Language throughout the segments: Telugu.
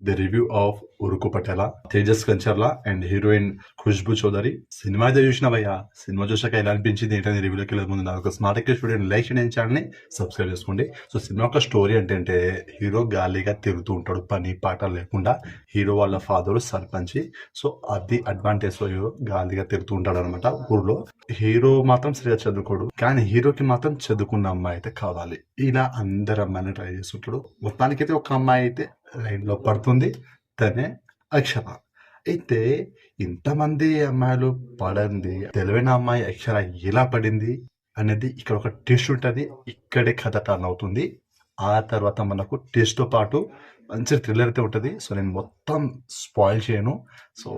The review of Uruku Patela, Tejas Kancharla and heroine Khushbu Chaudhary. Cinema అయితే చూసినావయ్యా, సినిమా చూసాక ఎలా అనిపించింది ఏంటనే రివ్యూలోకి వెళ్ళే ముందు నాకు స్మార్ట్ ఎక్స్ స్టూడియో లైక్ చేయండి, ఛానల్ని సబ్స్క్రైబ్ చేసుకోండి. సో సినిమా యొక్క స్టోరీ అంటే హీరో గాలిగా తిరుగుతూ ఉంటాడు, పని పాట లేకుండా. హీరో వాళ్ళ ఫాదర్ సర్పంచి. సో అది అడ్వాంటేజ్ లో హీరో గాలిగా తిరుగుతూ ఉంటాడు అనమాట ఊర్లో. హీరో మాత్రం సరిగా చదువుకోడు, కానీ హీరోకి మాత్రం చదువుకున్న అమ్మాయి అయితే కావాలి. ఇలా అందరు అమ్మాయిని ట్రై చేస్తుంటాడు. మొత్తానికైతే ఒక అమ్మాయి అయితే లైన్ లో పడుతుంది, తనే అక్షర. అయితే ఇంతమంది అమ్మాయిలు పడింది, తెలివైన అమ్మాయి అక్షర ఎలా పడింది అనేది ఇక్కడ ఒక ట్విస్ట్ ఉంటుంది. ఇక్కడే కథ టర్న్ అవుతుంది. ఆ తర్వాత మనకు ట్విస్ట్ తో పాటు మంచి థ్రిల్లర్ అయితే ఉంటుంది. సో నేను మొత్తం స్పాయిల్ చేయను. సో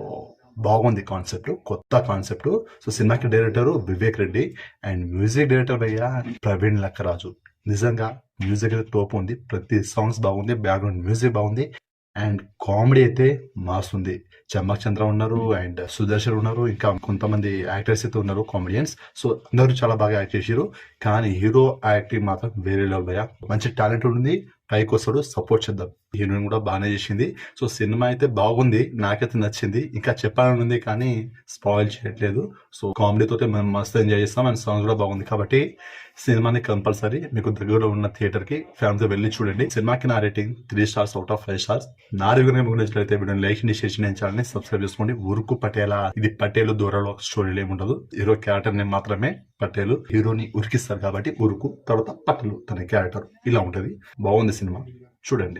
బాగుంది కాన్సెప్ట్, కొత్త కాన్సెప్ట్. సో సినిమాకి director Vivek Reddy and music director అయ్యా ప్రవీణ్ లక్కరాజు. నిజంగా మ్యూజిక్ అయితే తోపు ఉంది, ప్రతి సాంగ్స్ బాగుంది, బ్యాక్గ్రౌండ్ మ్యూజిక్ బాగుంది అండ్ కామెడీ అయితే మాస్ ఉంది. చమ్మక్ చంద్ర ఉన్నారు అండ్ సుదర్శన్ ఉన్నారు, ఇంకా కొంతమంది యాక్టర్స్ అయితే ఉన్నారు, కామెడియన్స్. సో అందరూ చాలా బాగా యాక్ట్ చేసారు. కానీ హీరో యాక్టింగ్ మాత్రం వేరే లెవెల్ భయ్యా. మంచి టాలెంట్ ఉంది, పైకి వస్తాడు, సపోర్ట్ చేద్దాం. హీరోయిన్ కూడా బాగానే చేసింది. సో సినిమా అయితే బాగుంది, నాకైతే నచ్చింది. ఇంకా చెప్పాలని ఉంది కానీ స్పాయిల్ చేయట్లేదు. సో కామెడీ తోటి మనం మస్తు ఎంజాయ్ చేస్తాం అండ్ సాంగ్ కూడా బాగుంది. కాబట్టి సినిమాని కంపల్సరీ మీకు దగ్గరలో ఉన్న థియేటర్ కి ఫ్యామిలీతో వెళ్ళి చూడండి. సినిమాకి నా rating 3 stars out of 5 stars. నా రివ్యూ మీకు నచ్చినట్లయితే వీడియోని లైక్ చేసి నేను ఛానల్ని సబ్స్క్రైబ్ చేసుకోండి. ఉరుకు పటేల, ఇది పటేలు దూరంలో స్టోరీలు ఏముండదు. హీరో క్యారెక్టర్ నేమ్ మాత్రమే పటేలు. హీరోని ఉరికిస్తారు కాబట్టి ఉరుకు, తర్వాత పటేలు తన క్యారెక్టర్. ఇలా ఉంటది. బాగుంది సినిమా, చూడండి.